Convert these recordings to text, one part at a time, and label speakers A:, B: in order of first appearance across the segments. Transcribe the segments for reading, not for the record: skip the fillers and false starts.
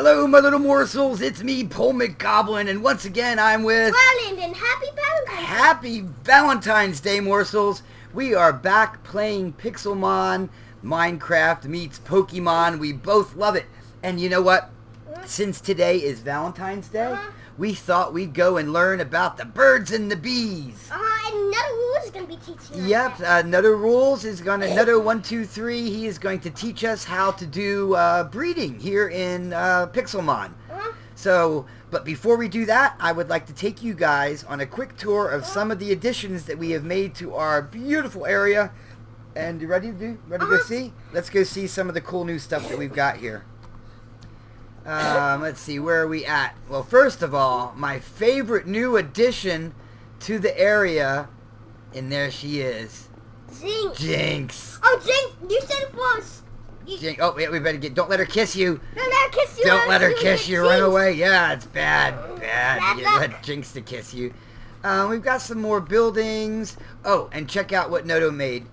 A: Hello, my little morsels. It's me, PolemicGoblin, and once again I'm with
B: Ryland, and happy Valentine's Day.
A: Happy Valentine's Day, morsels. We are back playing Pixelmon. Minecraft meets Pokemon. We both love it. And you know what? Since today is Valentine's Day, we thought we'd go and learn about the birds and the bees.
B: And Nutter Rules is going to be teaching us.
A: Yep, Nutter Rules is going to, Nutter123, he is going to teach us how to do breeding here in Pixelmon. So, but before we do that, I would like to take you guys on a quick tour of some of the additions that we have made to our beautiful area. And you ready to go see? Let's go see some of the cool new stuff that we've got here. Let's see, where are we at? Well, first of all, my favorite new addition to the area, and there she is. Jinx.
B: Oh, Jinx, you said it was.
A: Jinx. Oh, yeah, we better get. Don't let her kiss you.
B: Don't let her kiss you.
A: Don't let her kiss you. Run away. Yeah, it's bad.
B: Bad
A: You
B: luck.
A: let Jinx to kiss you. We've got some more buildings. Oh, and check out what Noto made.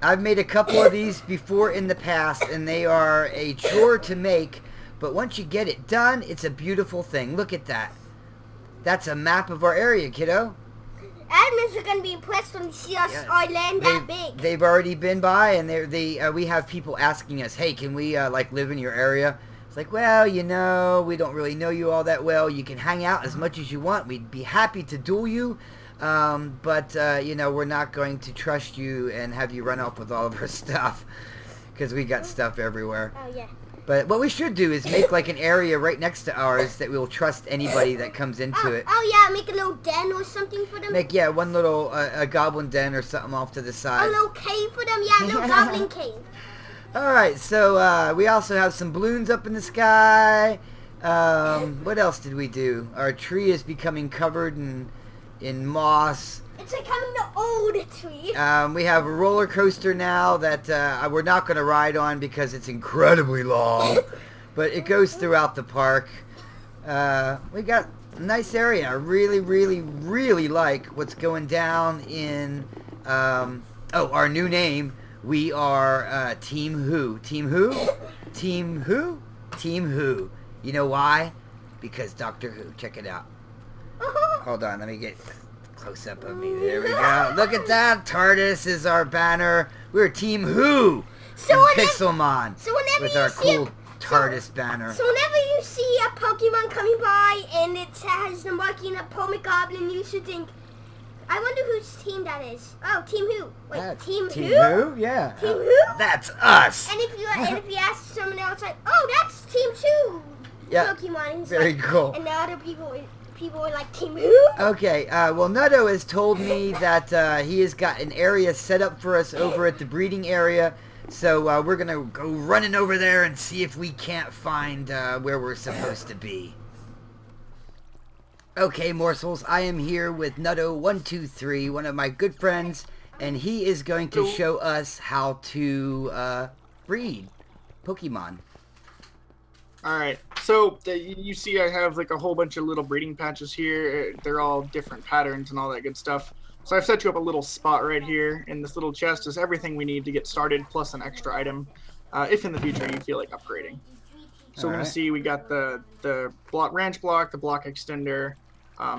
A: I've made a couple of these before in the past, and they are a chore to make. But once you get it done, it's a beautiful thing. Look at that. That's a map of our area, kiddo.
B: Admins are going to be impressed when they see us land that big.
A: They've already been by, and we have people asking us, hey, can we like live in your area? It's like, well, you know, we don't really know you all that well. You can hang out as much as you want. We'd be happy to duel you. But you know, we're not going to trust you and have you run off with all of our stuff, because we got stuff everywhere.
B: Oh, yeah.
A: But what we should do is make like an area right next to ours that we'll trust anybody that comes into it.
B: Oh, yeah, make a little den or something for them.
A: Make, one little a goblin den or something off to the side.
B: A little cave for them, yeah, a little goblin cave.
A: Alright, so we also have some balloons up in the sky. What else did we do? Our tree is becoming covered in moss.
B: It's becoming the old tree.
A: We have a roller coaster now that we're not going to ride on because it's incredibly long, but it goes throughout the park. We got a nice area. I really, really, really like what's going down in, our new name. We are Team Who. Team Who? Team Who? Team Who. You know why? Because Doctor Who. Check it out. Hold on, let me get close up of me. There we go. Look at that. TARDIS is our banner. We're Team Who in Pixelmon with our cool TARDIS banner.
B: So whenever you see a Pokemon coming by and it has the marking of PolemicGoblin, you should think, I wonder whose team that is. Oh, Team Who. Wait, Team Who?
A: Team Who? Yeah.
B: Team Who?
A: That's us.
B: And if you ask someone else, like, oh, that's Team 2
A: Yeah.
B: Pokemon.
A: Very cool.
B: And the other people were like, Team Who?
A: Okay, well, Nutto has told me that he has got an area set up for us over at the breeding area. So we're going to go running over there and see if we can't find where we're supposed to be. Okay, morsels, I am here with Nutto123, one of my good friends, and he is going to show us how to breed Pokemon.
C: Alright, so you see I have like a whole bunch of little breeding patches here. They're all different patterns and all that good stuff. So I've set you up a little spot right here, and this little chest is everything we need to get started, plus an extra item, if in the future you feel like upgrading. So we're going to see we got the ranch block, the block extender,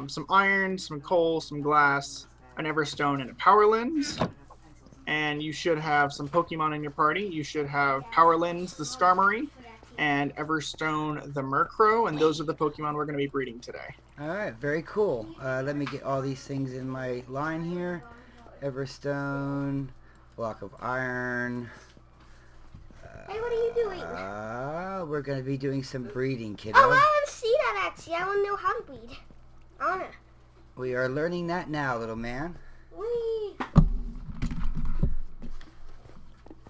C: some iron, some coal, some glass, an everstone, and a power lens. And you should have some Pokemon in your party. You should have power lens, the Skarmory, and Everstone the Murkrow, and those are the Pokemon we're going to be breeding today.
A: Alright, very cool. Let me get all these things in my line here. Everstone, block of iron.
B: Hey, what are you doing?
A: We're going to be doing some breeding, kiddo.
B: Oh, I want to see that actually. I want to know how to breed.
A: We are learning that now, little man.
B: Whee!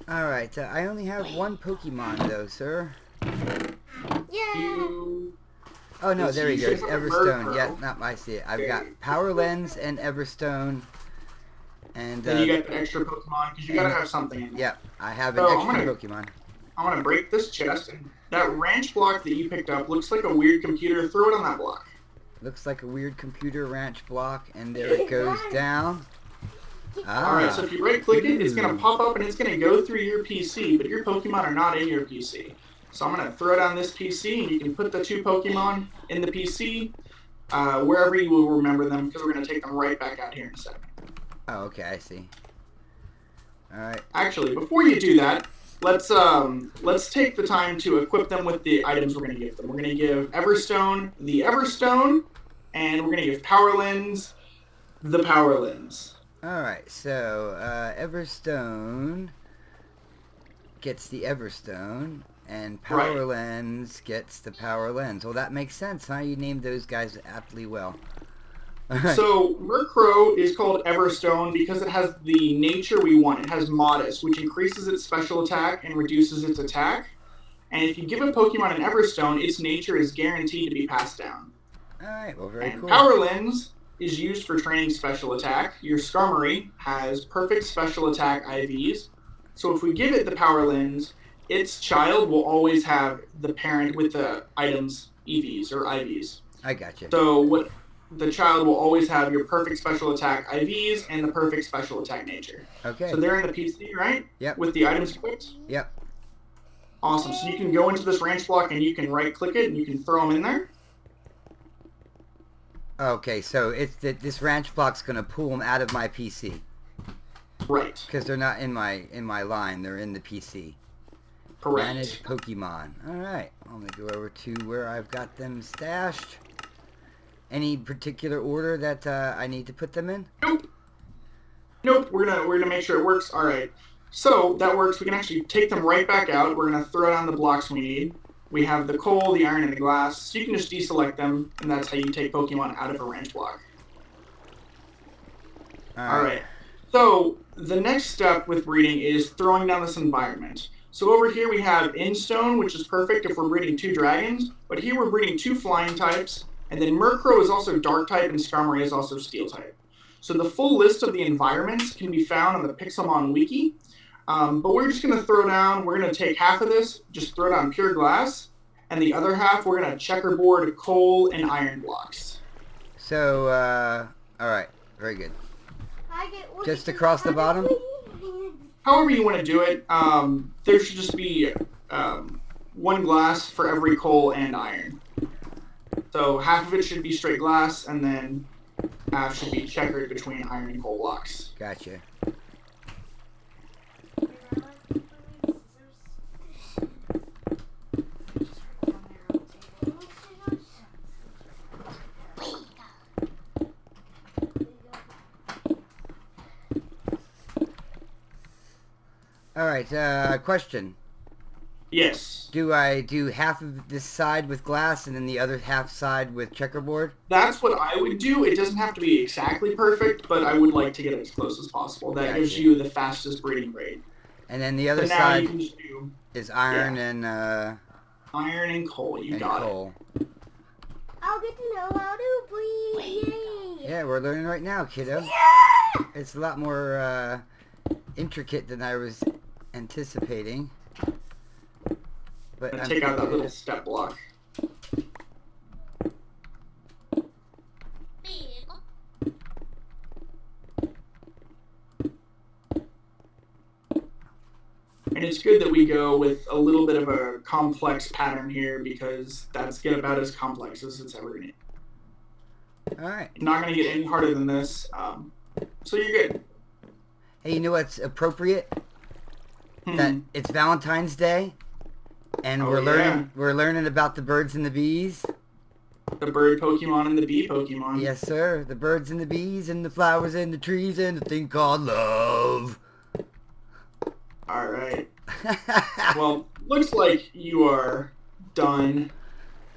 A: Alright, I only have one Pokemon though, sir.
B: Yeah.
A: Oh no, there he goes. Everstone. Yeah, I see it. I've got Power Lens and Everstone. And
C: then you get the extra Pokemon, because you gotta have something in it.
A: Yeah, I have an extra Pokemon.
C: I'm gonna break this chest. That ranch block that you picked up looks like a weird computer. Throw it on that block.
A: Looks like a weird computer ranch block, and there it goes down.
C: Alright, so if you right click it, it's gonna pop up and it's gonna go through your PC, but your Pokemon are not in your PC. So I'm going to throw down this PC, and you can put the 2 Pokemon in the PC wherever you will remember them, because we're going to take them right back out here in a second.
A: Oh, okay, I see. All right.
C: Actually, before you do that, let's take the time to equip them with the items we're going to give them. We're going to give Everstone the Everstone, and we're going to give Power Lens the Power Lens.
A: All right, so Everstone gets the Everstone, and Power Lens gets the Power Lens. Well, that makes sense, huh? You named those guys aptly well.
C: So Murkrow is called Everstone because it has the nature we want. It has Modest, which increases its special attack and reduces its attack. And if you give a Pokemon an Everstone, its nature is guaranteed to be passed down.
A: All right, well, very cool.
C: Power Lens is used for training special attack. Your Skarmory has perfect special attack IVs. So if we give it the Power Lens, its child will always have the parent with the items EVs or IVs.
A: I got you.
C: So the child will always have your perfect special attack IVs and the perfect special attack nature.
A: Okay.
C: So they're in the PC, right?
A: Yep.
C: With the items equipped?
A: Yep.
C: Awesome. So you can go into this ranch block and you can right-click it and you can throw them in there.
A: Okay, so this ranch block's going to pull them out of my PC.
C: Right.
A: Because they're not in my line. They're in the PC.
C: Correct.
A: Manage Pokemon. All right. I'm going to go over to where I've got them stashed. Any particular order that I need to put them in?
C: Nope. We're gonna make sure it works. All right. So that works. We can actually take them right back out. We're gonna throw down the blocks we need. We have the coal, the iron, and the glass. So you can just deselect them, and that's how you take Pokemon out of a ranch block. All right. So the next step with breeding is throwing down this environment. So over here we have Instone, which is perfect if we're breeding 2 dragons. But here we're breeding 2 flying types. And then Murkrow is also Dark type, and Skarmory is also Steel type. So the full list of the environments can be found on the Pixelmon wiki. But we're just going to throw down, we're going to take half of this, just throw down pure glass. And the other half, we're going to checkerboard coal and iron blocks.
A: So, all right. Very good. Just across the bottom?
C: However you want to do it, there should just be 1 glass for every coal and iron. So half of it should be straight glass, and then half should be checkered between iron and coal blocks.
A: Gotcha. All right, question.
C: Yes.
A: Do I do half of this side with glass and then the other half side with checkerboard?
C: That's what I would do. It doesn't have to be exactly perfect, but I would like to get it as close as possible. That gives you the fastest breeding rate.
A: And then the other side
C: you can just do,
A: is iron and
C: iron and coal. You got
A: coal.
B: it. I'll get to know how to breathe. Yay.
A: Yeah, we're learning right now, kiddo.
B: Yeah!
A: It's a lot more intricate than I was anticipating. But
C: take out that little step block. And it's good that we go with a little bit of a complex pattern here because that's about as complex as it's ever going to be.
A: All right.
C: Not going to get any harder than this, so you're good.
A: Hey, you know what's appropriate? That it's Valentine's Day. And we're learning about the birds and the bees.
C: The bird Pokemon and the bee Pokemon.
A: Yes, sir. The birds and the bees and the flowers and the trees and the thing called love.
C: All right. Well, looks like you are done.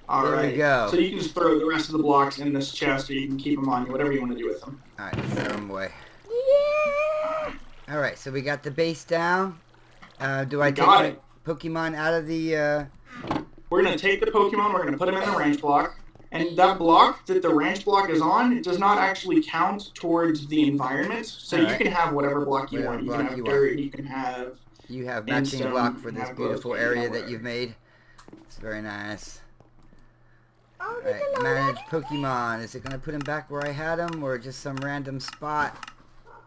C: All right.
A: There we go.
C: So you can just throw the rest of the blocks in this chest, or you can keep them on you, whatever you want to do with them.
A: All right, throw them away.
B: Yeah!
A: All right, so we got the base down. Do I take my Pokemon out of the...
C: We're going to take the Pokemon, we're going to put them in the ranch block, and that block that the ranch block is on, it does not actually count towards the environment, so you can have whatever block you want. You can have dirt, you can have...
A: You have matching block for this beautiful area that you've made. It's very nice. Alright, manage Pokemon. Is it going to put him back where I had him, or just some random spot?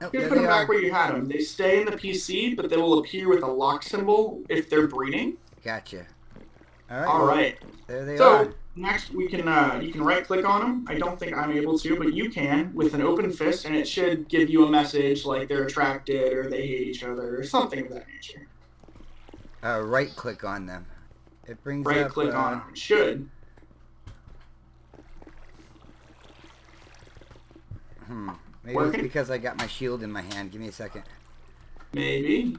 C: Nope, you can put them back where you had them. They stay in the PC, but they will appear with a lock symbol if they're breeding.
A: Gotcha.
C: All right.
A: There they
C: So
A: are.
C: next we can you can right click on them. I don't think I'm able to, but you can with an open fist, and it should give you a message like they're attracted or they hate each other or something of that nature.
A: Right click on them. It brings
C: Right
A: up.
C: click on them. It should.
A: Maybe it's because I got my shield in my hand. Give me a second.
C: Maybe.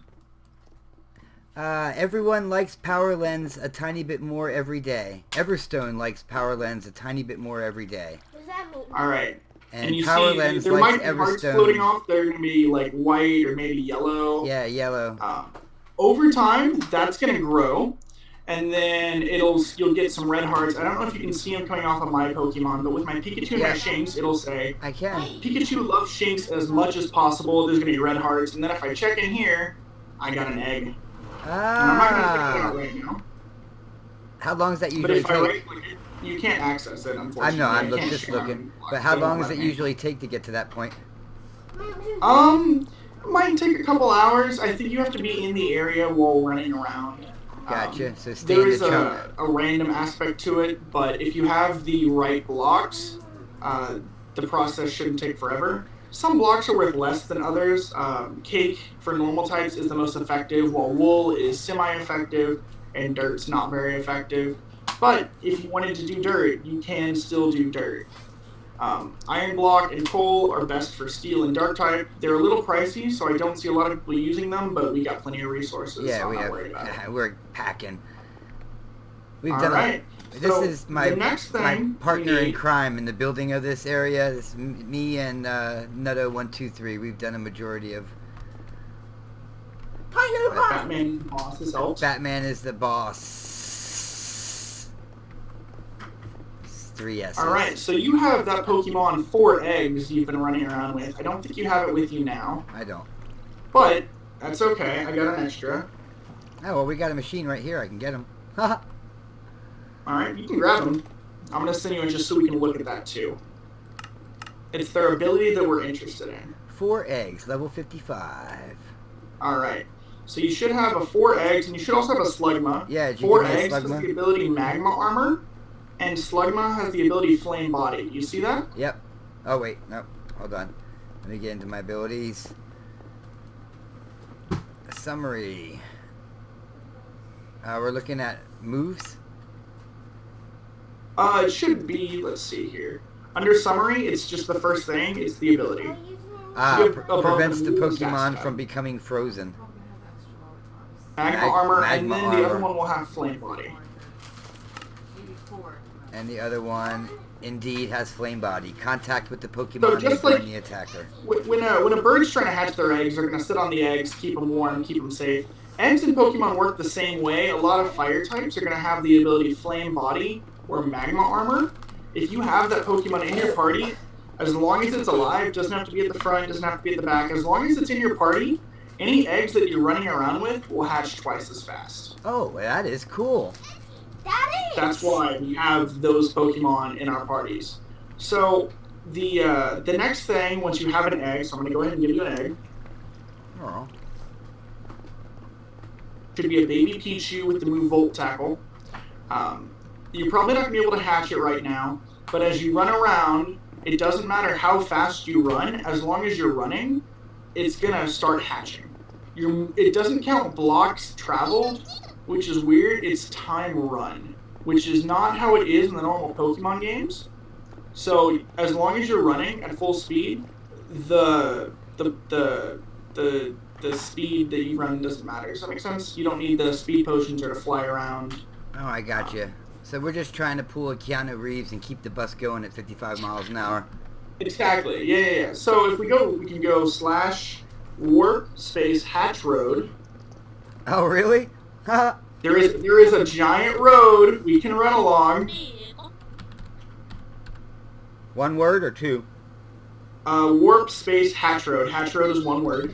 A: Everyone likes Power Lens a tiny bit more every day. Everstone likes Power Lens a tiny bit more every day.
B: What does that mean?
C: All right.
A: And
C: you
A: Power
C: see,
A: Lens
C: there
A: likes
C: might be hearts floating off. They're going to be like white or maybe yellow.
A: Yeah, yellow.
C: Over time, that's going to grow, and then you'll get some red hearts. I don't know if you can see them coming off of my Pokemon, but with my Pikachu and my Shinx, it'll say,
A: I can.
C: Pikachu loves Shinx as much as possible. There's going to be red hearts, and then if I check in here, I got an egg. And I'm not going to check it out right now.
A: How long does that
C: But
A: usually
C: if I
A: take?
C: right click it, you can't access it, unfortunately.
A: I know, I'm
C: can't
A: just
C: share
A: looking.
C: on
A: But how long does it
C: me.
A: usually take to get to that point?
C: It might take a couple hours. I think you have to be in the area while running around.
A: Gotcha. So stay
C: There
A: in
C: is
A: the chunk.
C: a random aspect to it, but if you have the right blocks, the process shouldn't take forever. Some blocks are worth less than others. Cake for normal types is the most effective, while wool is semi-effective, and dirt's not very effective. But if you wanted to do dirt, you can still do dirt. Iron block and coal are best for steel and dark type. They're a little pricey, so I don't see a lot of people using them, but we got plenty of resources,
A: Yeah,
C: so I'm
A: we
C: not
A: have.
C: worried about it.
A: We're packing. We've
C: All
A: done.
C: right.
A: This
C: So,
A: is my
C: the next
A: my
C: thing
A: partner
C: we
A: in
C: need-
A: crime in the building of this area. This me and Nutto123. We've done a majority of.
B: Partner in crime.
C: Batman boss has helped.
A: Batman is the boss. 3 S's.
C: All right, so you have that Pokemon 4 eggs you've been running around with. I don't think you have it with you now,
A: I don't.
C: but that's okay. I got an extra.
A: Oh well, we got a machine right here. I can get him.
C: All right, you can grab them. I'm gonna send you in just so we can look at that too. It's their ability that we're interested in.
A: 4 eggs, level 55.
C: All right, so you should have a 4 eggs, and you should also have a Slugma.
A: Yeah, did you
C: 4
A: give me a
C: eggs has
A: Slugma?
C: the ability Magma Armor, and Slugma has the ability Flame Body. You see that?
A: Yep. Oh wait, no. Hold on. Let me get into my abilities. Summary. We're looking at moves.
C: It should be. Let's see here. Under Summary, it's just the first thing. It's the ability. Above
A: Prevents the
C: the moves,
A: Pokemon
C: that's
A: from becoming frozen.
C: Magma Armor, and
A: Magma
C: then the other
A: Armor.
C: one will have Flame Body.
A: And the other one, indeed, has Flame Body. Contact with the
C: So
A: Pokemon
C: just
A: may burn
C: like-
A: the attacker.
C: When a bird's trying to hatch their eggs, they're going to sit on the eggs, keep them warm, keep them safe. Eggs in Pokemon work the same way. A lot of fire types are going to have the ability Flame Body or Magma Armor. If you have that Pokemon in your party, as long as it's alive, doesn't have to be at the front, doesn't have to be at the back, as long as it's in your party, any eggs that you're running around with will hatch twice as fast.
A: Oh, that is cool.
B: That is.
C: That's why we have those Pokemon in our parties. So the next thing, once you have an egg, so I'm going to go ahead and give you an egg.
A: Oh.
C: Should be a baby Pichu with the move Volt Tackle. You're probably not going to be able to hatch it right now, but as you run around, it doesn't matter how fast you run, as long as you're running, it's going to start hatching. It doesn't count blocks traveled, which is weird. It's time run, which is not how it is in the normal Pokemon games. So as long as you're running at full speed, the speed that you run doesn't matter. Does that make sense? You don't need the speed potions or to fly around.
A: Oh, I got you. So we're just trying to pull a Keanu Reeves and keep the bus going at 55 miles an hour.
C: Exactly. Yeah. So if we can go /warp space hatch road.
A: Oh, really?
C: There is a giant road we can run along.
A: One word or two?
C: Warp space hatch road. Hatch road is one word.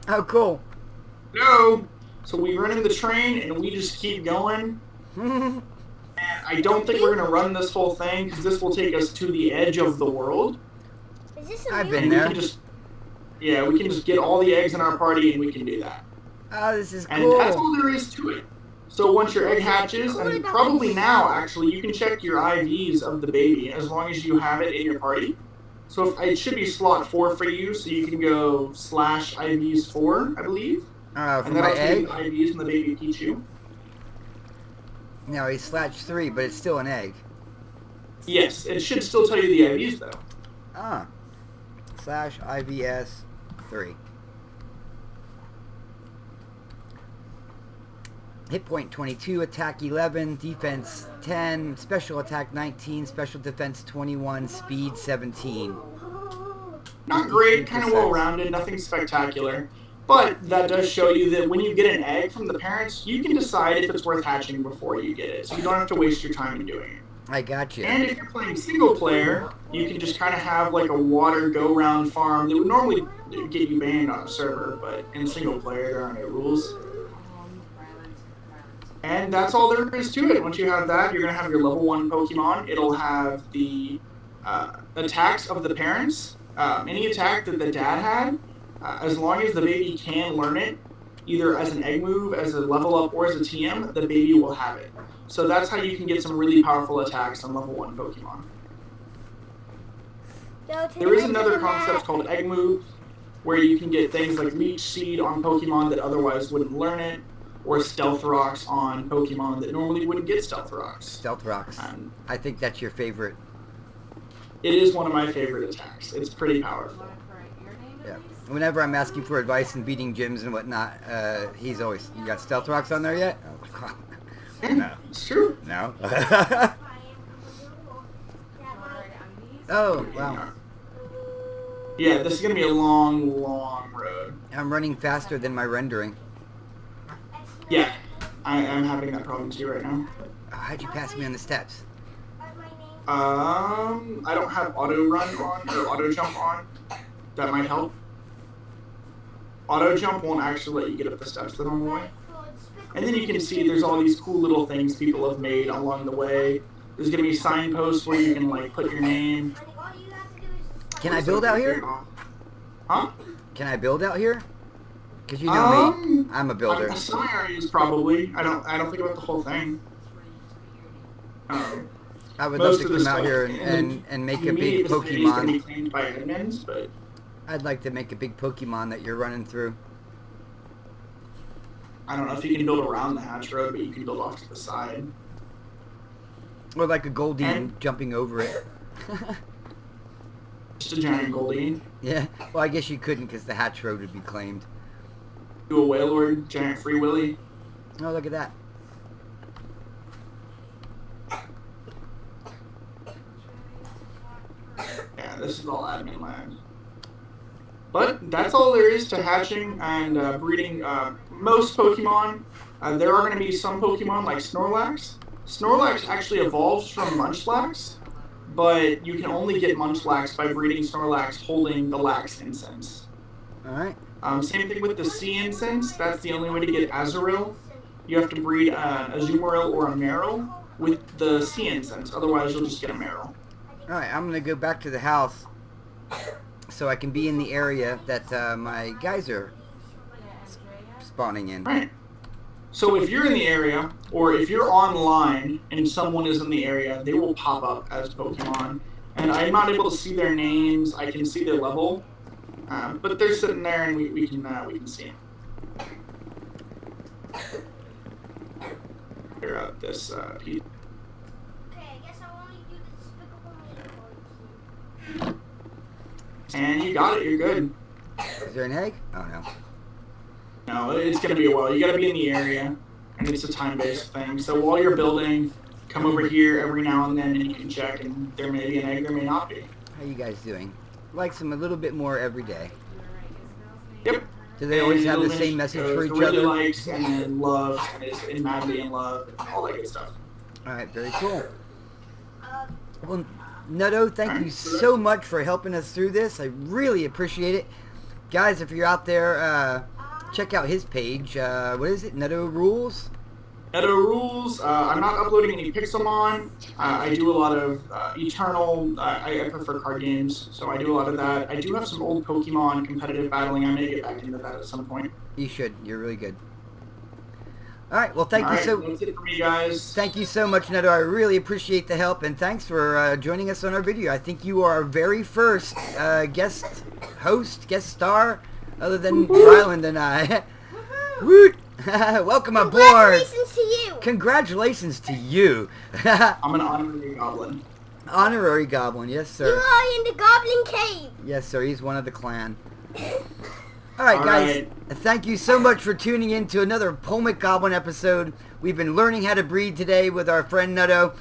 A: Oh, cool.
C: No. So we run in the train and we just keep going. And I don't think we're gonna run this whole thing because this will take us to the edge of the world.
B: Is this a
A: I've
B: new
A: been
C: And
A: there.
C: we can just get all the eggs in our party and we can do that.
A: Oh, this is
C: And
A: cool.
C: that's all there is to it. So once your egg hatches, and probably now actually, you can check your IVs of the baby as long as you have it in your party. So it should be slot 4 for you, so you can go /IVs 4, I believe.
A: For
C: and
A: my
C: that'll tell
A: egg?
C: you the IVs from the baby Pichu.
A: No, he's /3, but it's still an egg.
C: Yes, it should still tell you the IVs though.
A: Ah. /IVS 3. Hit point 22, attack 11, defense 10, special attack 19, special defense 21, speed 17.
C: Not great, kind of well-rounded, nothing spectacular. But that does show you that when you get an egg from the parents, you can decide if it's worth hatching before you get it. So you don't have to waste your time in doing it.
A: I got you.
C: And if you're playing single player, you can just kind of have like a water go-round farm that would normally get you banned on a server, but in single player there aren't any rules. And that's all there is to it. Once you have that, you're going to have your level 1 Pokemon. It'll have the attacks of the parents. Any attack that the dad had, as long as the baby can learn it, either as an egg move, as a level up, or as a TM, the baby will have it. So that's how you can get some really powerful attacks on level 1 Pokemon. There is another concept called egg move, where you can get things like Leech Seed on Pokemon that otherwise wouldn't learn it, or Stealth Rocks on Pokemon that normally wouldn't get Stealth Rocks.
A: Stealth Rocks. I think that's your favorite.
C: It is one of my favorite attacks. It's pretty powerful.
A: Yeah. Whenever I'm asking for advice and beating gyms and whatnot, he's always, you got Stealth Rocks on there yet? No.
C: It's true.
A: No? Oh, wow.
C: Yeah, this is going to be a long, long road.
A: I'm running faster than my rendering.
C: Yeah, I'm having that problem too right now.
A: Oh, how'd you pass me on the steps?
C: I don't have auto run on or auto jump on. That might help. Auto jump won't actually let you get up the steps the normal way. And then you can see there's all these cool little things people have made along the way. There's gonna be signposts where you can like put your name.
A: Can I build out here?
C: Huh?
A: Can I build out here? Because you know me, I'm a builder.
C: Some areas probably. I don't think about the whole thing.
A: I would love to come out here and make a big Pokemon.
C: Claimed by admins, but
A: I'd like to make a big Pokemon that you're running through.
C: I don't know if you can build around the hatch road, but you can build off to the side.
A: Or like a Goldeen jumping over it.
C: Just a giant Goldeen.
A: Yeah, well I guess you couldn't because the hatch road would be claimed.
C: Do a Wailord, giant Free Willy.
A: Oh, look at that.
C: Yeah, this is all admin land. But that's all there is to hatching and breeding most Pokemon. There are going to be some Pokemon like Snorlax. Snorlax actually evolves from Munchlax, but you can only get Munchlax by breeding Snorlax holding the Lax Incense.
A: Alright.
C: Same thing with the Sea Incense. That's the only way to get Azurill. You have to breed a Azumarill or a Marill with the Sea Incense. Otherwise, you'll just get a Marill.
A: Alright, I'm going to go back to the house so I can be in the area that my guys are spawning in.
C: Right. So if you're in the area, or if you're online and someone is in the area, they will pop up as Pokemon. And I'm not able to see their names. I can see their level. But they're sitting there and we can see them. Clear out this piece. And you got it, you're good.
A: Is there an egg? Oh no.
C: No, it's going to be a while. You got to be in the area, and it's a time-based thing. So while you're building, come over here every now and then, and you can check, and there may be an egg, there may not be.
A: How you guys doing? Like some a little bit more every day.
C: Yep.
A: Do they always have the same message for each
C: really
A: other?
C: likes and loves and is madly in love and all that good stuff.
A: Alright, very cool. Well, Nutto, thank you so much for helping us through this. I really appreciate it. Guys, if you're out there, check out his page. What is it? Nutto Rules?
C: Nutto Rules. I'm not uploading any Pixelmon. I do a lot of Eternal. I prefer card games, so I do a lot of that. I do have some old Pokemon competitive battling. I may get back into that at some point.
A: You should. You're really good. All right. Well, thank you
C: Alright,
A: so.
C: that's it for me, guys.
A: Thank you so much, Neto. I really appreciate the help, and thanks for joining us on our video. I think you are our very first guest star, other than Ryland and I. Woot! Welcome aboard.
B: Congratulations to you.
A: Congratulations to you.
C: I'm an honorary goblin.
A: Honorary goblin, yes,
B: You
A: sir.
B: are in the Goblin Cave.
A: Yes, sir. He's one of the clan. All right, guys.
C: Alright.
A: Thank you so much for tuning in to another PolemicGoblin episode. We've been learning how to breed today with our friend Nutto.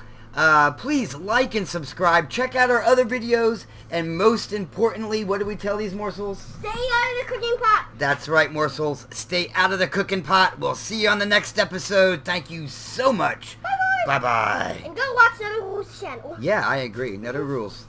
A: Please like and subscribe. Check out our other videos. And most importantly, what do we tell these morsels?
B: Stay out of the cooking pot.
A: That's right, morsels. Stay out of the cooking pot. We'll see you on the next episode. Thank you so much.
B: Bye-bye.
A: Bye-bye.
B: And go watch Nutto Rules channel.
A: Yeah, I agree. Nutto rules.